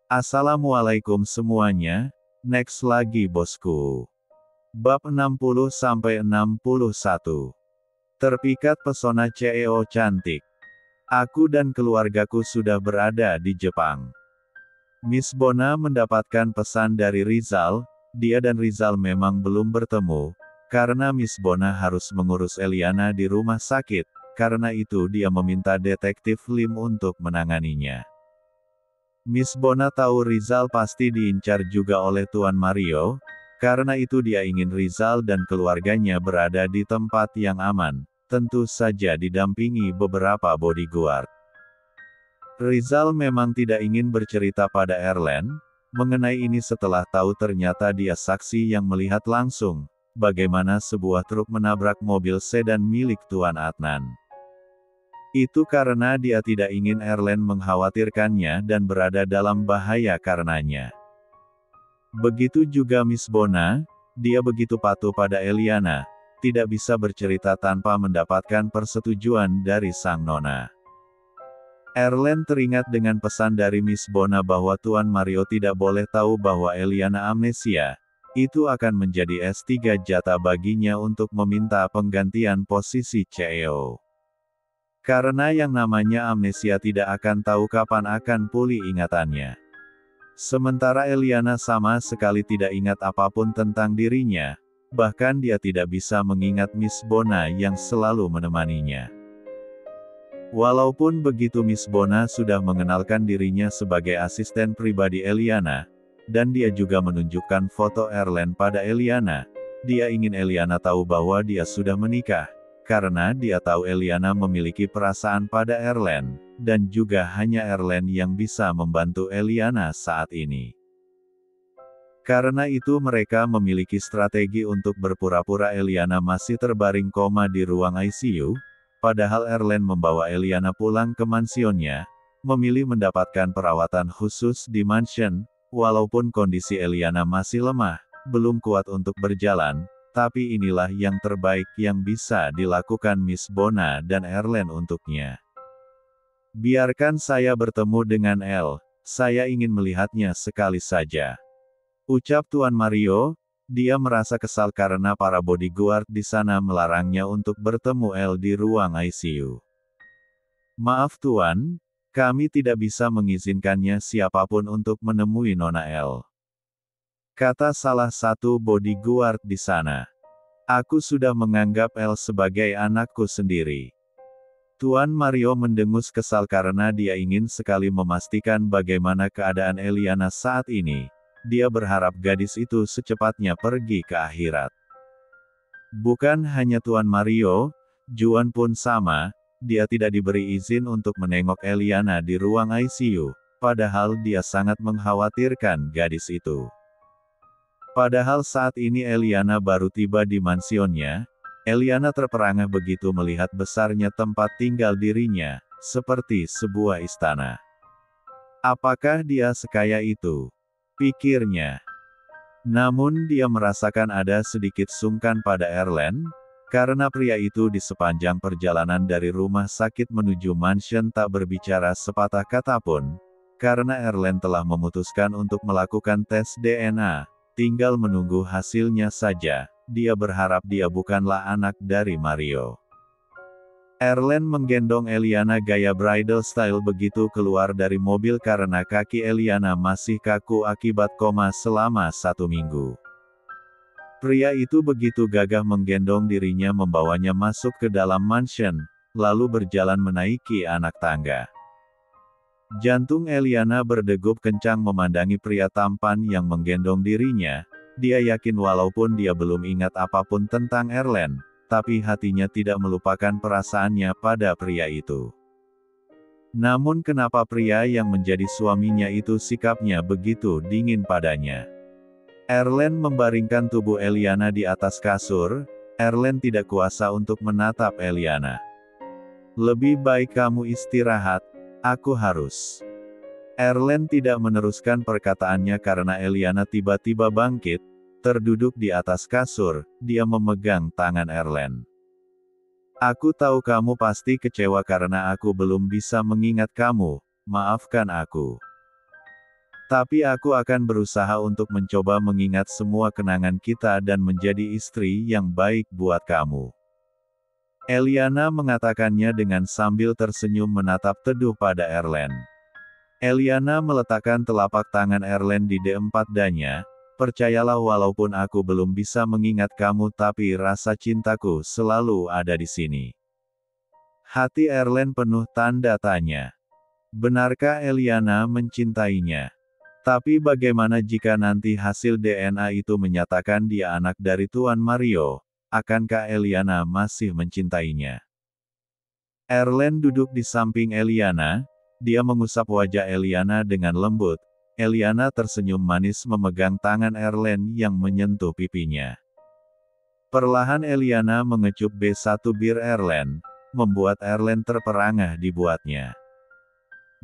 Assalamualaikum semuanya, next lagi bosku. Bab 60-61. Terpikat pesona CEO cantik. Aku dan keluargaku sudah berada di Jepang. Miss Bona mendapatkan pesan dari Rizal, dia dan Rizal memang belum bertemu, karena Miss Bona harus mengurus Eliana di rumah sakit, karena itu dia meminta detektif Lim untuk menanganinya. Miss Bona tahu Rizal pasti diincar juga oleh Tuan Mario, karena itu dia ingin Rizal dan keluarganya berada di tempat yang aman, tentu saja didampingi beberapa bodyguard. Rizal memang tidak ingin bercerita pada Erlen mengenai ini setelah tahu ternyata dia saksi yang melihat langsung, bagaimana sebuah truk menabrak mobil sedan milik Tuan Adnan. Itu karena dia tidak ingin Erlen mengkhawatirkannya dan berada dalam bahaya karenanya. Begitu juga Miss Bona, dia begitu patuh pada Eliana, tidak bisa bercerita tanpa mendapatkan persetujuan dari sang nona. Erlen teringat dengan pesan dari Miss Bona bahwa Tuan Mario tidak boleh tahu bahwa Eliana amnesia. Itu akan menjadi S3 jatah baginya untuk meminta penggantian posisi CEO. Karena yang namanya amnesia tidak akan tahu kapan akan pulih ingatannya. Sementara Eliana sama sekali tidak ingat apapun tentang dirinya, bahkan dia tidak bisa mengingat Miss Bona yang selalu menemaninya. Walaupun begitu Miss Bona sudah mengenalkan dirinya sebagai asisten pribadi Eliana, dan dia juga menunjukkan foto Erlen pada Eliana, dia ingin Eliana tahu bahwa dia sudah menikah, karena dia tahu Eliana memiliki perasaan pada Erlen, dan juga hanya Erlen yang bisa membantu Eliana saat ini. Karena itu mereka memiliki strategi untuk berpura-pura Eliana masih terbaring koma di ruang ICU, padahal Erlen membawa Eliana pulang ke mansionnya, memilih mendapatkan perawatan khusus di mansion, walaupun kondisi Eliana masih lemah, belum kuat untuk berjalan, tapi inilah yang terbaik yang bisa dilakukan Miss Bona dan Erlen untuknya. Biarkan saya bertemu dengan El, saya ingin melihatnya sekali saja. Ucap Tuan Mario. Dia merasa kesal karena para bodyguard di sana melarangnya untuk bertemu El di ruang ICU. Maaf Tuan, kami tidak bisa mengizinkannya siapapun untuk menemui Nona El. Kata salah satu bodyguard di sana. Aku sudah menganggap El sebagai anakku sendiri. Tuan Mario mendengus kesal karena dia ingin sekali memastikan bagaimana keadaan Eliana saat ini. Dia berharap gadis itu secepatnya pergi ke akhirat. Bukan hanya Tuan Mario, Juan pun sama, dia tidak diberi izin untuk menengok Eliana di ruang ICU, padahal dia sangat mengkhawatirkan gadis itu. Padahal saat ini Eliana baru tiba di mansionnya, Eliana terperangah begitu melihat besarnya tempat tinggal dirinya, seperti sebuah istana. Apakah dia sekaya itu? Pikirnya. Namun dia merasakan ada sedikit sungkan pada Erlen, karena pria itu di sepanjang perjalanan dari rumah sakit menuju mansion tak berbicara sepatah kata pun, karena Erlen telah memutuskan untuk melakukan tes DNA, tinggal menunggu hasilnya saja, dia berharap dia bukanlah anak dari Mario. Erlen menggendong Eliana gaya bridal style begitu keluar dari mobil karena kaki Eliana masih kaku akibat koma selama 1 minggu. Pria itu begitu gagah menggendong dirinya membawanya masuk ke dalam mansion, lalu berjalan menaiki anak tangga. Jantung Eliana berdegup kencang memandangi pria tampan yang menggendong dirinya, dia yakin walaupun dia belum ingat apapun tentang Erlen, tapi hatinya tidak melupakan perasaannya pada pria itu. Namun kenapa pria yang menjadi suaminya itu sikapnya begitu dingin padanya? Erlen membaringkan tubuh Eliana di atas kasur, Erlen tidak kuasa untuk menatap Eliana. Lebih baik kamu istirahat, aku harus. Erlen tidak meneruskan perkataannya karena Eliana tiba-tiba bangkit, terduduk di atas kasur, dia memegang tangan Erlen. Aku tahu kamu pasti kecewa karena aku belum bisa mengingat kamu, maafkan aku. Tapi aku akan berusaha untuk mencoba mengingat semua kenangan kita dan menjadi istri yang baik buat kamu. Eliana mengatakannya dengan sambil tersenyum menatap teduh pada Erlen. Eliana meletakkan telapak tangan Erlen di D4 danya. Percayalah, walaupun aku belum bisa mengingat kamu, tapi rasa cintaku selalu ada di sini. Hati Erlen penuh tanda tanya. Benarkah Eliana mencintainya? Tapi bagaimana jika nanti hasil DNA itu menyatakan dia anak dari Tuan Mario? Akankah Eliana masih mencintainya? Erlen duduk di samping Eliana. Dia mengusap wajah Eliana dengan lembut. Eliana tersenyum manis memegang tangan Erlen yang menyentuh pipinya. Perlahan Eliana mengecup B1 bir Erlen, membuat Erlen terperangah dibuatnya.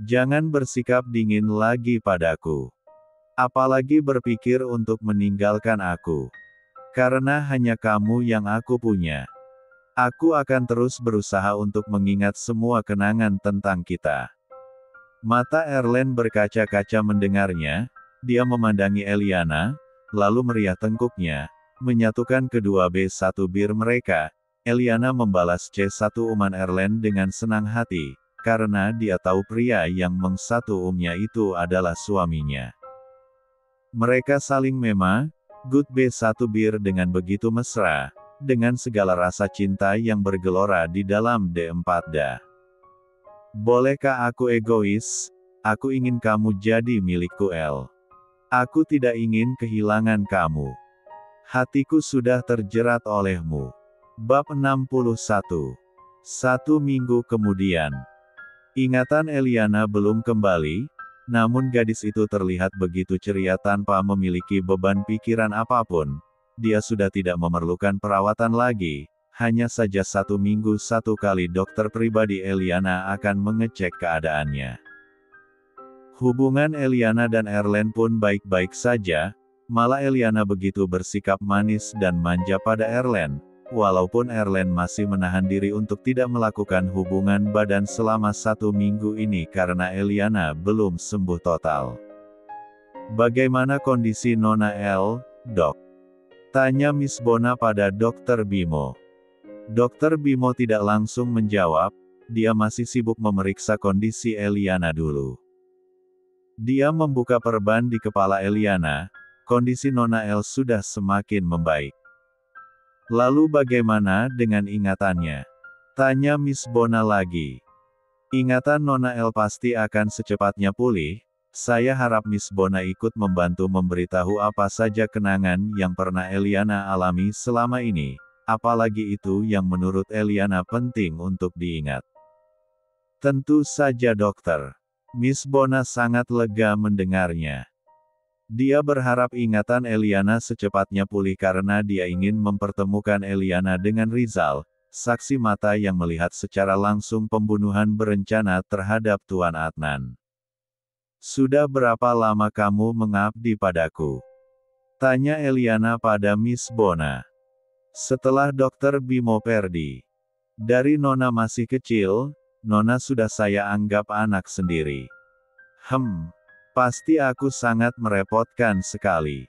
Jangan bersikap dingin lagi padaku. Apalagi berpikir untuk meninggalkan aku. Karena hanya kamu yang aku punya. Aku akan terus berusaha untuk mengingat semua kenangan tentang kita. Mata Erlen berkaca-kaca mendengarnya. Dia memandangi Eliana, lalu meriah tengkuknya, menyatukan kedua B1 bir mereka. Eliana membalas C1 uman Erlen dengan senang hati, karena dia tahu pria yang mengsatu-umnya itu adalah suaminya. Mereka saling good B1 bir dengan begitu mesra, dengan segala rasa cinta yang bergelora di dalam D4 da. Bolehkah aku egois? Aku ingin kamu jadi milikku, El. Aku tidak ingin kehilangan kamu. Hatiku sudah terjerat olehmu. Bab 61. 1 minggu kemudian. Ingatan Eliana belum kembali, namun gadis itu terlihat begitu ceria tanpa memiliki beban pikiran apapun. Dia sudah tidak memerlukan perawatan lagi. Hanya saja 1 minggu 1 kali dokter pribadi Eliana akan mengecek keadaannya. Hubungan Eliana dan Erlen pun baik-baik saja, malah Eliana begitu bersikap manis dan manja pada Erlen, walaupun Erlen masih menahan diri untuk tidak melakukan hubungan badan selama 1 minggu ini karena Eliana belum sembuh total. Bagaimana kondisi Nona El, Dok? Tanya Miss Bona pada Dr. Bimo. Dr. Bimo tidak langsung menjawab, dia masih sibuk memeriksa kondisi Eliana dulu. Dia membuka perban di kepala Eliana, kondisi Nona El sudah semakin membaik. Lalu bagaimana dengan ingatannya? Tanya Miss Bona lagi. Ingatan Nona El pasti akan secepatnya pulih. Saya harap Miss Bona ikut membantu memberitahu apa saja kenangan yang pernah Eliana alami selama ini. Apalagi itu yang menurut Eliana penting untuk diingat. Tentu saja, dokter. Miss Bona sangat lega mendengarnya. Dia berharap ingatan Eliana secepatnya pulih karena dia ingin mempertemukan Eliana dengan Rizal, saksi mata yang melihat secara langsung pembunuhan berencana terhadap Tuan Adnan. Sudah berapa lama kamu mengabdi padaku? Tanya Eliana pada Miss Bona. Setelah Dr. Bimo pergi. Dari Nona masih kecil, Nona sudah saya anggap anak sendiri. Pasti aku sangat merepotkan sekali.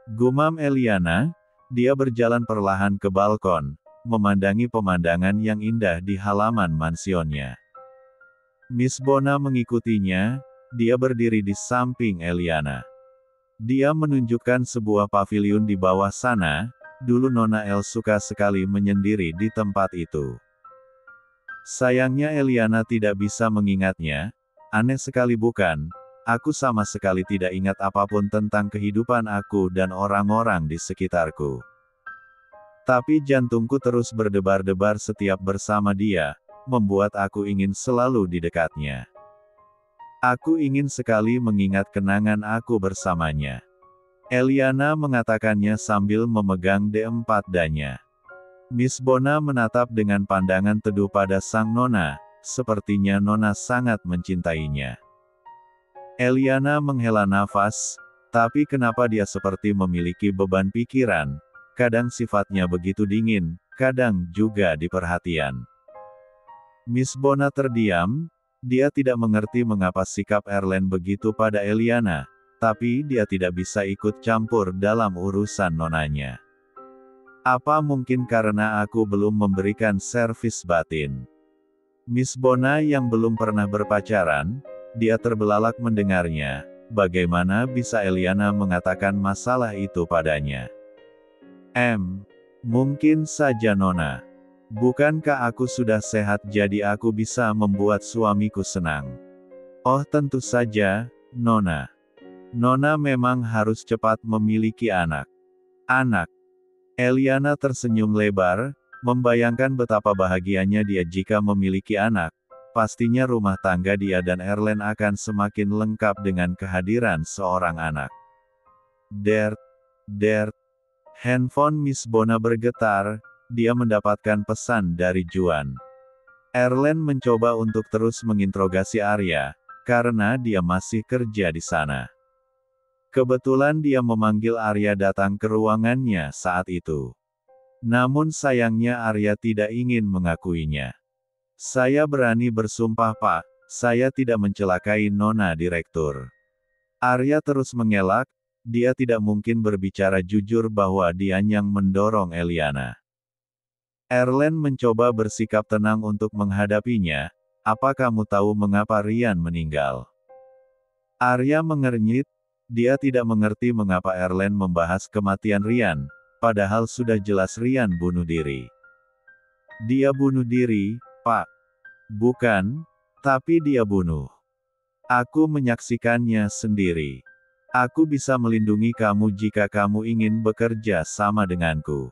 Gumam Eliana. Dia berjalan perlahan ke balkon, memandangi pemandangan yang indah di halaman mansionnya. Miss Bona mengikutinya. Dia berdiri di samping Eliana. Dia menunjukkan sebuah paviliun di bawah sana. Dulu Nona El suka sekali menyendiri di tempat itu. Sayangnya Eliana tidak bisa mengingatnya. Aneh sekali bukan? Aku sama sekali tidak ingat apapun tentang kehidupan aku dan orang-orang di sekitarku. Tapi jantungku terus berdebar-debar setiap bersama dia, membuat aku ingin selalu di dekatnya. Aku ingin sekali mengingat kenangan aku bersamanya. Eliana mengatakannya sambil memegang D4 danya. Miss Bona menatap dengan pandangan teduh pada sang Nona, sepertinya Nona sangat mencintainya. Eliana menghela nafas, tapi kenapa dia seperti memiliki beban pikiran, kadang sifatnya begitu dingin, kadang juga diperhatian. Miss Bona terdiam, dia tidak mengerti mengapa sikap Erlen begitu pada Eliana. tapi dia tidak bisa ikut campur dalam urusan nonanya. Apa mungkin karena aku belum memberikan servis batin? Miss Bona yang belum pernah berpacaran, dia terbelalak mendengarnya. Bagaimana bisa Eliana mengatakan masalah itu padanya? Mungkin saja Nona. Bukankah aku sudah sehat jadi aku bisa membuat suamiku senang? Oh tentu saja, Nona. Nona memang harus cepat memiliki anak. Anak. Eliana tersenyum lebar, membayangkan betapa bahagianya dia jika memiliki anak. Pastinya rumah tangga dia dan Erlen akan semakin lengkap dengan kehadiran seorang anak. Dert. Handphone Miss Bona bergetar, dia mendapatkan pesan dari Juan. Erlen mencoba untuk terus menginterogasi Arya, karena dia masih kerja di sana. Kebetulan dia memanggil Arya datang ke ruangannya saat itu. Namun sayangnya Arya tidak ingin mengakuinya. Saya berani bersumpah Pak, saya tidak mencelakai Nona Direktur. Arya terus mengelak, dia tidak mungkin berbicara jujur bahwa dia yang mendorong Eliana. Erlen mencoba bersikap tenang untuk menghadapinya, apa kamu tahu mengapa Rian meninggal? Arya mengernyit, dia tidak mengerti mengapa Erlen membahas kematian Rian, padahal sudah jelas Rian bunuh diri. Dia bunuh diri, Pak. Bukan, tapi dia bunuh. Aku menyaksikannya sendiri. Aku bisa melindungi kamu jika kamu ingin bekerja sama denganku.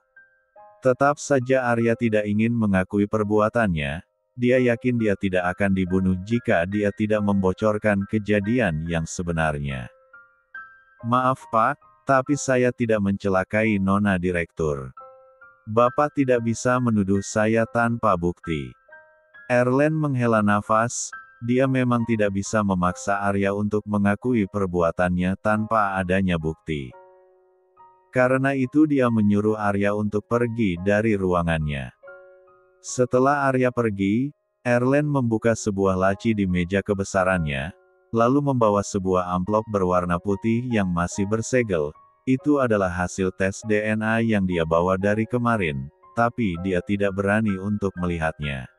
Tetap saja Arya tidak ingin mengakui perbuatannya, dia yakin dia tidak akan dibunuh jika dia tidak membocorkan kejadian yang sebenarnya. Maaf Pak, tapi saya tidak mencelakai Nona Direktur. Bapak tidak bisa menuduh saya tanpa bukti. Erlen menghela nafas, dia memang tidak bisa memaksa Arya untuk mengakui perbuatannya tanpa adanya bukti. Karena itu dia menyuruh Arya untuk pergi dari ruangannya. Setelah Arya pergi, Erlen membuka sebuah laci di meja kebesarannya, lalu membawa sebuah amplop berwarna putih yang masih bersegel. Itu adalah hasil tes DNA yang dia bawa dari kemarin, tapi dia tidak berani untuk melihatnya.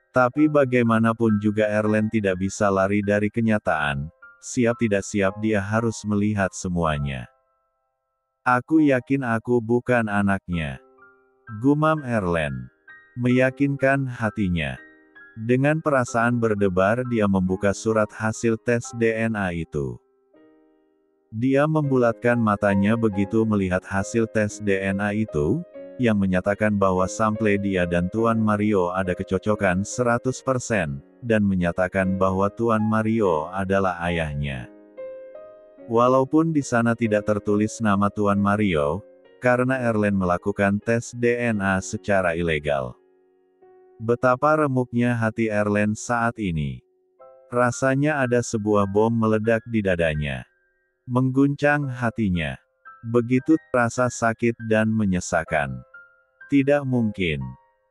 Tapi bagaimanapun juga Erlen tidak bisa lari dari kenyataan, siap tidak siap dia harus melihat semuanya. Aku yakin aku bukan anaknya. Gumam Erlen. Meyakinkan hatinya. Dengan perasaan berdebar dia membuka surat hasil tes DNA itu. Dia membulatkan matanya begitu melihat hasil tes DNA itu, yang menyatakan bahwa sampel dia dan Tuan Mario ada kecocokan 100%, dan menyatakan bahwa Tuan Mario adalah ayahnya. Walaupun di sana tidak tertulis nama Tuan Mario, karena Erlen melakukan tes DNA secara ilegal. Betapa remuknya hati Erlen saat ini. Rasanya ada sebuah bom meledak di dadanya. Mengguncang hatinya. Begitu terasa sakit dan menyesakan. Tidak mungkin.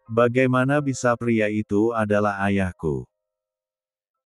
Bagaimana bisa pria itu adalah ayahku?